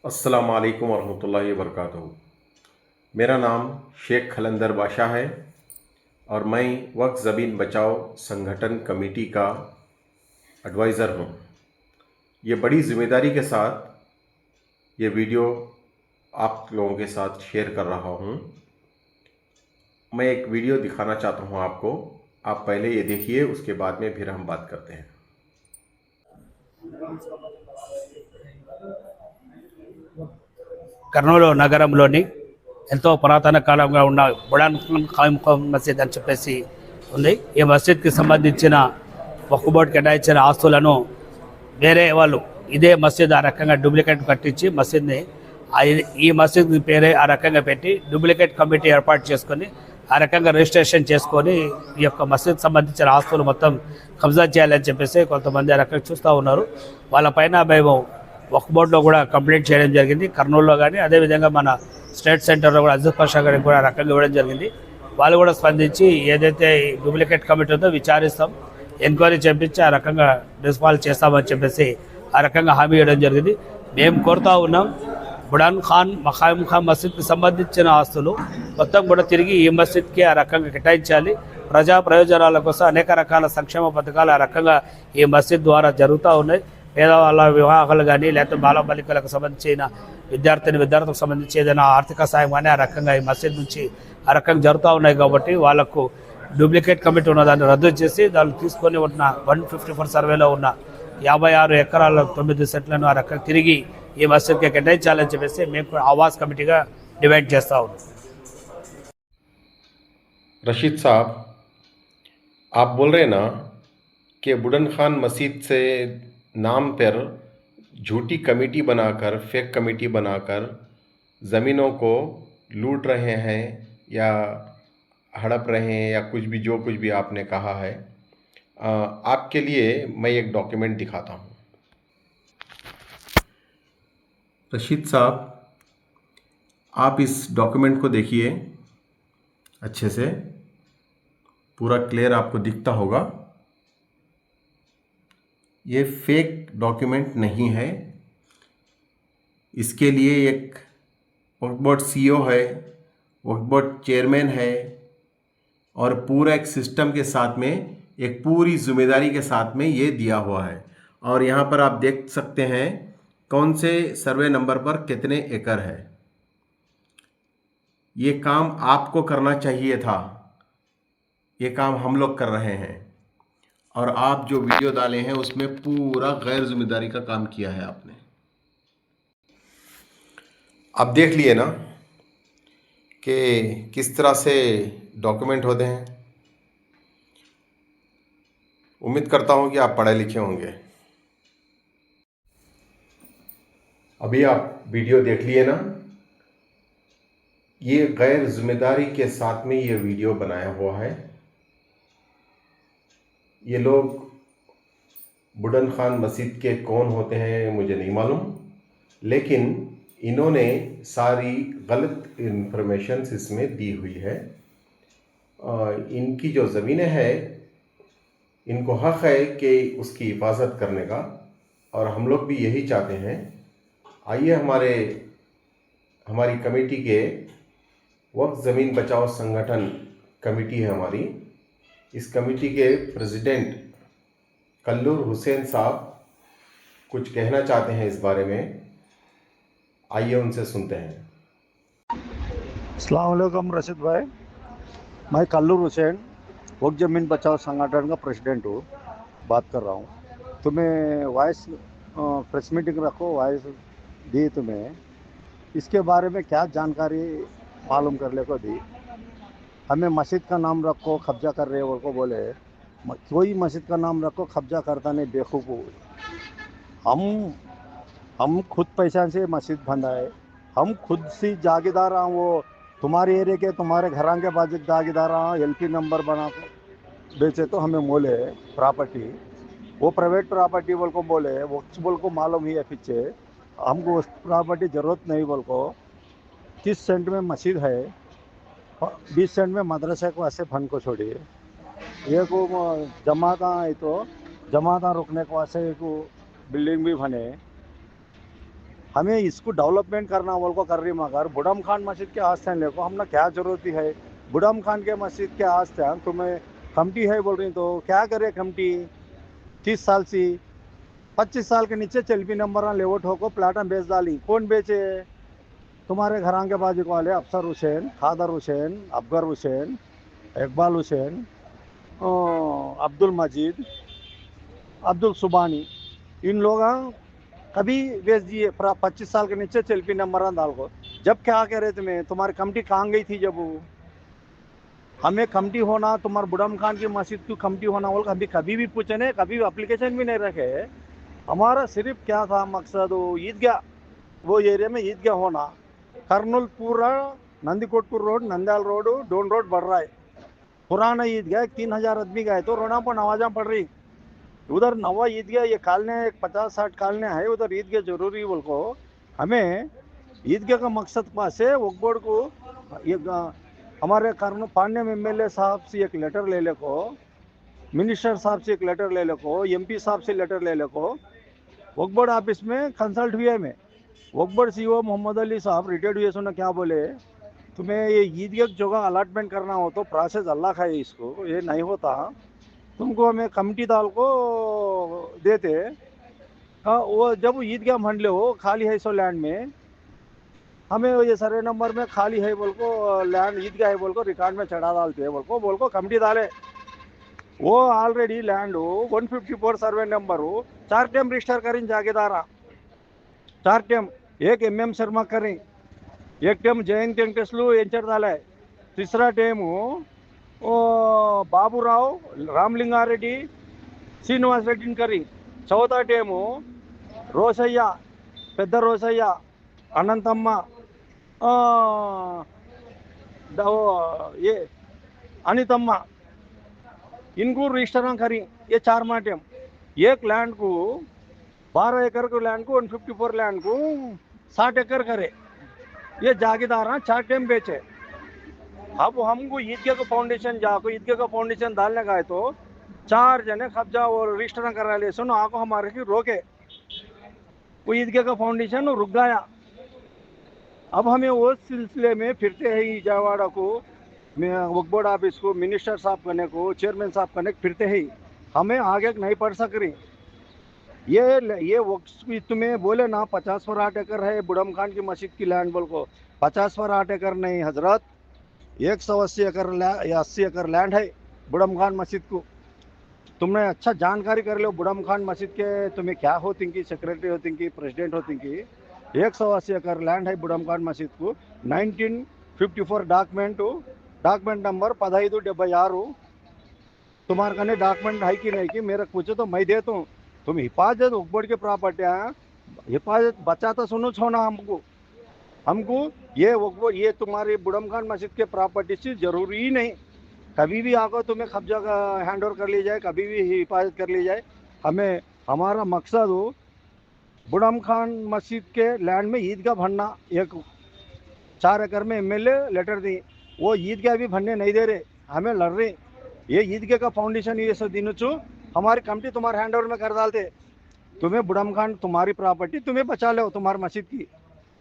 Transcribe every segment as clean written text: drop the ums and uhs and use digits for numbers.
अस्सलाम वालेकुम वरहमतुल्लाहि वबरकातुहू। मेरा नाम शेख खलंदर बादशाह है और मैं वक्फ ज़मीन बचाओ संगठन कमेटी का एडवाइज़र हूँ। ये बड़ी ज़िम्मेदारी के साथ ये वीडियो आप लोगों के साथ शेयर कर रहा हूँ। मैं एक वीडियो दिखाना चाहता हूँ आपको। आप पहले ये देखिए, उसके बाद में फिर हम बात करते हैं। కర్నూలు నగరంలోని ఎంతో పురాతన కాలంగా ఉన్న బుడాన్ ఖాన్ మసీద్ అని చెప్పేసి ఉంది. ఈ మసీద్కి సంబంధించిన వక్ఫ్ బోర్డు కేటాయించిన ఆస్తులను వేరే వాళ్ళు ఇదే మసీద్ ఆ రకంగా డూప్లికేట్ కట్టించి మసీద్ని ఈ మసీద్ పేరే ఆ రకంగా పెట్టి డూప్లికేట్ కమిటీ ఏర్పాటు చేసుకొని ఆ రకంగా రిజిస్ట్రేషన్ చేసుకొని ఈ యొక్క మసీద్ సంబంధించిన ఆస్తులు మొత్తం కబ్జా చేయాలని చెప్పేసి కొంతమంది ఆ రకంగా చూస్తూ ఉన్నారు. వాళ్ళపైన మేము వక్ఫ్ బోర్డులో కూడా కంప్లైంట్ చేయడం జరిగింది, కర్నూలులో కానీ. అదేవిధంగా మన స్టేట్ సెంటర్లో కూడా అజీజ్ పాషా గారికి కూడా రకంగా ఇవ్వడం జరిగింది. వాళ్ళు కూడా స్పందించి ఏదైతే డూప్లికేట్ కమిటీ ఉందో విచారిస్తాం, ఎంక్వైరీ చేపించి ఆ రకంగా డిస్పాల్ చేస్తామని చెప్పేసి ఆ రకంగా హామీ ఇవ్వడం జరిగింది. మేము కోరుతూ ఉన్నాం, బుడాన్ ఖాన్ మఖామ్ ఖాన్ మసీద్కి సంబంధించిన ఆస్తులు మొత్తం కూడా తిరిగి ఈ మసీద్కి ఆ రకంగా కేటాయించాలి. ప్రజా ప్రయోజనాల కోసం అనేక రకాల సంక్షేమ పథకాలు ఆ రకంగా ఈ మసీద్ ద్వారా జరుగుతూ ఉన్నాయి. పేదవాళ్ళ వివాహాలు కానీ, లేకపోతే బాలబాలికలకు సంబంధించిన విద్యార్థులకు సంబంధించి ఏదైనా ఆర్థిక సాయం కానీ ఆ రకంగా ఈ మసీద్ నుంచి ఆ రకంగా జరుగుతూ ఉన్నాయి. కాబట్టి వాళ్ళకు డూప్లికేట్ కమిటీ ఉన్న దాన్ని రద్దు చేసి దాన్ని తీసుకొని ఉన్న 154 సర్వేలో ఉన్న 56 ఎకరాల 9 సెంట్లను ఆ రకంగా తిరిగి ఈ మసీద్కి కేటాయించాలని చెప్పేసి మేము ఆవాస్ కమిటీగా డిమాండ్ చేస్తూ ఉన్నాం. रशीद साहब, आप बोल रहे हैं ना कि बुड़न खान मस्जिद से नाम पर झूठी कमेटी बनाकर, फेक कमेटी बनाकर ज़मीनों को लूट रहे हैं या हड़प रहे हैं या कुछ भी, जो कुछ भी आपने कहा है। आपके लिए मैं एक डॉक्यूमेंट दिखाता हूँ। रशीद साहब, आप इस डॉक्यूमेंट को देखिए अच्छे से, पूरा क्लियर आपको दिखता होगा। ये फेक डॉक्यूमेंट नहीं है। इसके लिए एक वक्फ बोर्ड सीईओ है, वक्फ बोर्ड चेयरमैन है और पूरा एक सिस्टम के साथ में, एक पूरी जिम्मेदारी के साथ में ये दिया हुआ है। और यहाँ पर आप देख सकते हैं कौन से सर्वे नंबर पर कितने एकड़ है। ये काम आपको करना चाहिए था, ये काम हम लोग कर रहे हैं। और आप जो वीडियो डाले हैं उसमें पूरा गैर जिम्मेदारी का काम किया है आपने। आप देख लिए ना कि किस तरह से डॉक्यूमेंट होते हैं। उम्मीद करता हूं कि आप पढ़े लिखे होंगे। अभी आप वीडियो देख लिए ना, ये गैर जिम्मेदारी के साथ में ये वीडियो बनाया हुआ है। ये लोग बुड़न खान मस्जिद के कौन होते हैं मुझे नहीं मालूम, लेकिन इन्होंने सारी गलत इन्फॉर्मेशन इसमें दी हुई है। इनकी जो ज़मीनें हैं, इनको हक़ है कि उसकी हिफाजत करने का, और हम लोग भी यही चाहते हैं। आइए, हमारी कमेटी के वक्फ ज़मीन बचाओ संगठन कमेटी है हमारी। इस कमेटी के प्रेसिडेंट कल्लूर हुसैन साहब कुछ कहना चाहते हैं इस बारे में। आइए उनसे सुनते हैं। अस्सलाम वालेकुम रशीद भाई, मैं कल्लूर हुसैन वक्फ ज़मीन बचाओ संगठन का प्रेसिडेंट हूँ, बात कर रहा हूँ। तुम्हें वॉइस प्रेस मीटिंग रखो, वॉइस दी तुम्हें, इसके बारे में क्या जानकारी मालूम कर ले को दी। हमें मस्जिद का नाम रखो, कब्जा कर रहे हो को बोले। कोई मस्जिद का नाम रखो, कब्जा करता नहीं, बेवकूफ़ हो। हम खुद पैसा से मस्जिद बंधाए, हम खुद से जागीदार हैं। वो तुम्हारे एरिया के, तुम्हारे घरां के बाजू जागीदार हैं। एलपी नंबर बना के बेचे तो हमें मोले प्रॉपर्टी, वो प्राइवेट प्रॉपर्टी बोल को बोले, वो बोल को मालूम ही है पीछे। हमको उस प्रॉपर्टी ज़रूरत नहीं बोल को। 30 सेंट में मस्जिद है, 20 सेंट में मदरसे को ऐसे फंड को छोड़िए। ये को जमाता है तो जमाता रुकने को ऐसे को बिल्डिंग भी बने। हमें इसको डेवलपमेंट करना बोल को कर रही, मगर बुढ़म खान मस्जिद के आस्थान लेको हमने क्या जरूरत है। बुढ़म खान के मस्जिद के आस्थान तुम्हें कमटी है बोल रही, तो क्या करे कमटी। 30 साल से 25 साल के नीचे चलपी नंबर लेवट होको प्लाटा बेच डाली, कौन बेचे। तुम्हारे घरां के बाजू वाले अफसर हुसैन, खादर हुसैन, अफगर हुसैन, इकबाल हुसैन, अब्दुल मजीद, अब्दुल सुबानी, इन लोग कभी बेच दिए 25 साल के नीचे सेल्फी नंबर डाल को। जब क्या कह रहे तुम्हें, तुम्हारी कमटी कहाँ गई थी जब हमें कमटी होना, तुम्हारे बुढ़म खान की मस्जिद की कमटी होना बोल कभी कभी भी पूछे नहीं, कभी भी अप्लीकेशन भी नहीं रखे। हमारा सिर्फ क्या था मकसद, वो ईदगाह, वो एरिया में ईदगाह होना। कर्नूल पूरा Nandikotpur road, Nandyal road, Dhone road बढ़ रहा है। पुराना ईदगाह 3000 आदमी गए तो रोना पर नवाजा पड़ रही। उधर नवा ईदगाह ये कालने 50-60 कालने है, उधर ईदगाह जरूरी बोल को। हमें ईदगाह का मकसद पास है वक्फ बोर्ड को। ये हमारे कर्नूल पांड्यम एमएलए साहब से एक लेटर ले ले को, मिनिस्टर साहब से एक लेटर ले ले को, एमपी साहब से लेटर ले ले को। वक्फ बोर्ड ऑफिस में कंसल्ट हुए में वक्फ बोर्ड सीईओ मोहम्मद अली साहब रिटायर्ड हुए, सुना क्या बोले, तुम्हें ये ईदगाह की जगह अलॉटमेंट करना हो तो प्रोसेस अल्लाह का है, इसको ये नहीं होता। तुमको हमें कमटी दाल को देते। हाँ, वो जब ईदगाह मंडले हो खाली है सो लैंड में, हमें ये सर्वे नंबर में खाली है बोल को लैंड ईदगाह है बोल को रिकॉर्ड में चढ़ा डालते हैं बोल को कमटी डाले। वो already land 154 survey number 4 time register करें जागीदारा, 4 टाइम। एक MM शर्मा करें, एक टाइम जयंत वेंकटेशलू एंचर डाला, तीसरा टाइम బాబురావు, రామలింగారెడ్డి, శ్రీనివాస్ రెడ్డిని కరి, చౌथा టైము రోసయ్య, పెద్ద రోసయ్య, అనంతమ్మ, ये अनितम्मा, इनको रजिस्टर करी। ये 4 माध्यम एक लैंड को 12 एकड़ को लैंड को 154 लैंड को 60 एकड़ करे। ये जागीदार 4 टाइम बेचे। अब हमको ईदगाह का फाउंडेशन जाको ईदगाह का फाउंडेशन डालने का है तो 4 जने कब्जा और रजिस्टर करा ले, सुनो आको हमारे की रोके, वो ईदगाह का फाउंडेशन रुक गया। अब हमें उस सिलसिले में फिरते हैं इजावाड़ा को, वक्फ बोर्ड ऑफिस को, मिनिस्टर साहब करने को, चेयरमैन साहब करने फिरते हैं, हमें आगे नहीं पढ़ सक रही। ये वक्फ तुम्हें बोले ना 50 पर 8 एकड़ है बुढ़म खान की मस्जिद की लैंड बोल को, 50 पर 8 एकड़ नहीं हजरत, 180 एकड़ या 80 एकड़ लैंड है बुढ़म खान मस्जिद को। तुमने अच्छा जानकारी कर लो बुढ़म खान मस्जिद के, तुम्हें क्या होती की, सेक्रेटरी होती की, प्रेसिडेंट होती की। 180 एकड़ लैंड है बुढ़म खान मस्जिद को। 1954 डॉक्यूमेंट नंबर 1576। तुम्हारे कने डॉक्यूमेंट है कि नहीं कि मेरे पूछे तो मैं देता हूँ। तुम हिफाजत वक्फ बोर्ड की प्रॉपर्टी हिफाजत बचाता सुनो छोना हमको ये तुम्हारी बुढ़म खान मस्जिद के प्रॉपर्टी से जरूरी ही नहीं, कभी भी आकर तुम्हें कब्जा का हैंड ओवर कर ली जाए, कभी भी हिफाजत कर ली जाए। हमें हमारा मकसद हो बुढ़म खान मस्जिद के लैंड में ईदगाह भरना। एक 4 एकड़ में एमएलए लेटर दी, वो ईदगाह भी भरने नहीं दे रहे, हमें लड़ रहे। ये ईदगाह का फाउंडेशन ये सब दिन चो हमारी कमिटी तुम्हारे हैंड ओवर में कर डालते। तुम्हें बुढ़म खान तुम्हारी प्रॉपर्टी तुम्हें बचा लो, तुम्हारी मस्जिद की,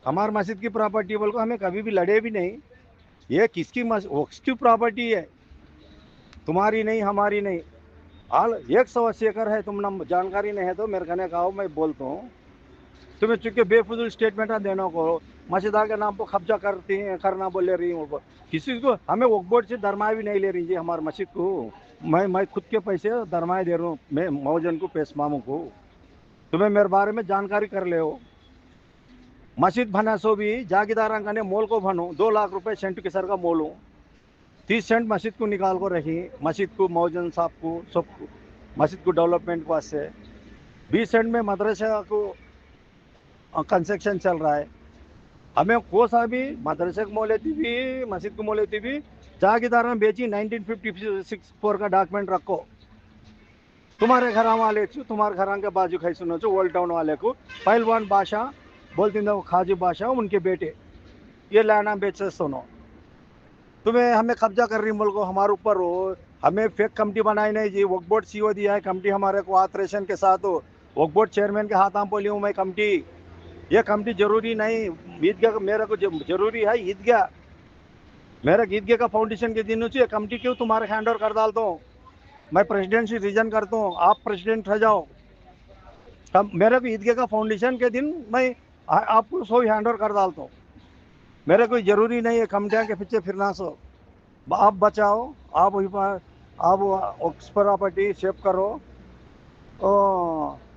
हमारी मस्जिद की प्रॉपर्टी बोल को हमें कभी भी लड़े भी नहीं। ये किसकी प्रॉपर्टी है, तुम्हारी नहीं, हमारी नहीं। हाल 180 एकड़ है, तुम जानकारी नहीं है तो मेरे कहने का मैं बोलता हूँ। तुम्हें चूंकि बेफजूल स्टेटमेंट देना को मस्जिदा के नाम पर कब्जा करना बोले रही हूँ, किसी को हमें वक्फ बोर्ड से दरमाया भी नहीं ले रही जी हमारे मस्जिद को। मैं खुद के पैसे दरमाए दे रहा हूँ, मैं मौजन को, पेश मामू को। तुम्हें मेरे बारे में जानकारी कर ले हो। मस्जिद बना सो भी जागीदार ने मोल को भनो 2 लाख रुपए सेंट के सर का मोल हूँ। 30 सेंट मस्जिद को निकाल को रखी, मस्जिद को, मौजन साहब को, सबको मस्जिद को डेवलपमेंट के वास्ते। 20 सेंट में मदरसा को कंस्ट्रक्शन चल रहा है। हमें को सा भी मदरसे को मोल लेती भी, मस्जिद को मोल लेती भी जागीदार ने बेची। 1954 का डॉक्यूमेंट रखो। तुम्हारे घर वाले तुम्हारे घर के बाजू खाई सुनो ओल्ड टाउन वाले को पहलवान बादशाह बोलती वो खाजी बादशाह उनके बेटे ये लाना बेचे सुनो। तुम्हें हमें कब्जा कर रही बोल को हमारे ऊपर हो। हमें फेक कमेटी बनाई नहीं जी, वक्फ बोर्ड सीईओ दिया है कमेटी हमारे को ऑथराइजेशन के साथ हो। वक्फ बोर्ड चेयरमैन के हाथ में बोली हूँ मैं कमेटी, ये कमेटी जरूरी नहीं, ईदगाह मेरे को जरूरी है ईदगाह, मेरा ईदगाह का फाउंडेशन के दिन से कमेटी क्यों तुम्हारे हैंड ओवर कर डालता हूँ, मैं प्रेसिडेंट से रिजाइन करता हूँ, आप प्रेसिडेंट रह जाओ। तब मेरे को ईदगाह का फाउंडेशन के दिन मैं आपको सो हैंड ओवर कर डालता हूँ। मेरे कोई जरूरी नहीं है कमेटियाँ के पीछे फिरना। सो आप बचाओ, आप वही पर आप प्रॉपर्टी सेव करो।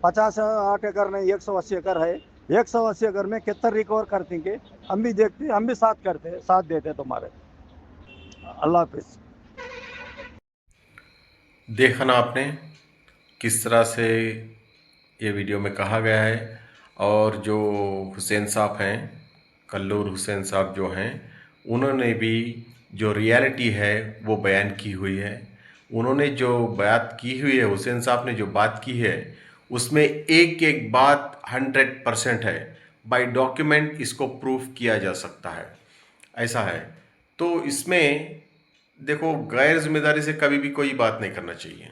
50-60 एकड़ नहीं, 180 एकड़ है, 180 एकड़ में कितना रिकवर कर देंगे, हम भी देखते, हम भी साथ करते, साथ देते तुम्हारे। अल्लाह हाफिज। देखा ना आपने किस तरह से ये वीडियो में कहा गया है। और जो हुसैन साहब हैं, कल्लूर हुसैन साहब जो हैं, उन्होंने भी जो रियलिटी है वो बयान की हुई है। उन्होंने जो बात की हुई है, हुसैन साहब ने जो बात की है, उसमें एक एक बात 100% है। बाय डॉक्यूमेंट इसको प्रूफ किया जा सकता है, ऐसा है। तो इसमें देखो, गैर जिम्मेदारी से कभी भी कोई बात नहीं करना चाहिए,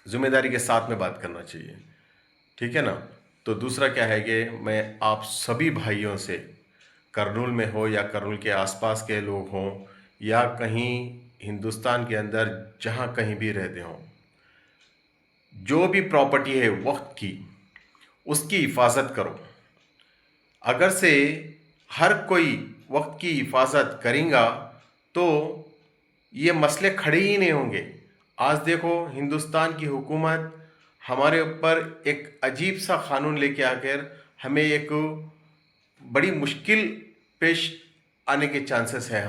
जिम्मेदारी के साथ में बात करना चाहिए, ठीक है ना। तो दूसरा क्या है कि मैं आप सभी भाइयों से, करनूल में हो या करनूल के आसपास के लोग हों या कहीं हिंदुस्तान के अंदर जहाँ कहीं भी रहते हों, जो भी प्रॉपर्टी है वक्त की, उसकी हिफाजत करो। अगर से हर कोई वक्त की हिफाजत करेगा तो ये मसले खड़े ही नहीं होंगे। आज देखो, हिंदुस्तान की हुकूमत हमारे ऊपर एक अजीब सा कानून लेके आकर हमें एक बड़ी मुश्किल पेश आने के चांसेस है।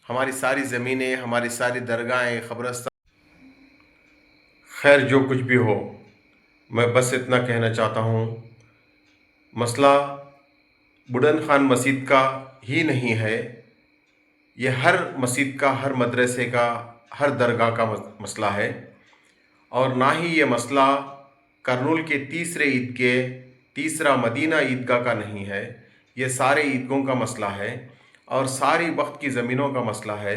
हमारी सारी ज़मीनें, हमारी सारी दरगाहें, कब्रस्तान, खैर जो कुछ भी हो, मैं बस इतना कहना चाहता हूँ, मसला बुढ़न खान मस्जिद का ही नहीं है, ये हर मस्जिद का, हर मदरसे का, हर दरगाह का मसला है। और ना ही ये मसला करनूल के तीसरे ईदगाह, तीसरा मदीना ईदगाह का नहीं है, ये सारे ईदगाहों का मसला है और सारी वक्त की ज़मीनों का मसला है।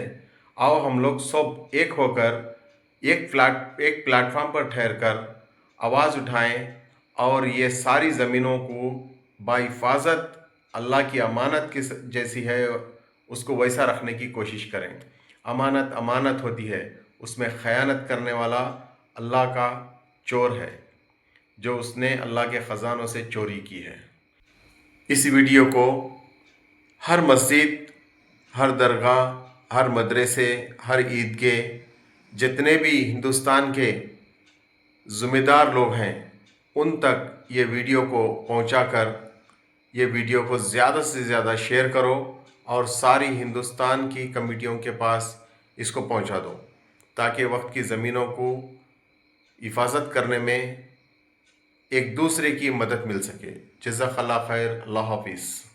आओ हम लोग सब एक होकर एक प्लेटफार्म पर ठहर कर आवाज़ उठाएं और ये सारी ज़मीनों को बाहिफाजत, अल्लाह की अमानत की जैसी है उसको वैसा रखने की कोशिश करें। अमानत अमानत होती है, उसमें ख़यानत करने वाला अल्लाह का चोर है, जो उसने अल्लाह के ख़जानों से चोरी की है। इस वीडियो को हर मस्जिद, हर दरगाह, हर मदरसे, हर ईदगाह, जितने भी हिंदुस्तान के ज़िम्मेदार लोग हैं, उन तक ये वीडियो को पहुंचाकर ये वीडियो को ज़्यादा से ज़्यादा शेयर करो और सारी हिंदुस्तान की कमेटियों के पास इसको पहुंचा दो, ताकि वक्त की ज़मीनों को हिफाजत करने में एक दूसरे की मदद मिल सके। जज़ाकल्लाह खैर। अल्लाह हाफिज़।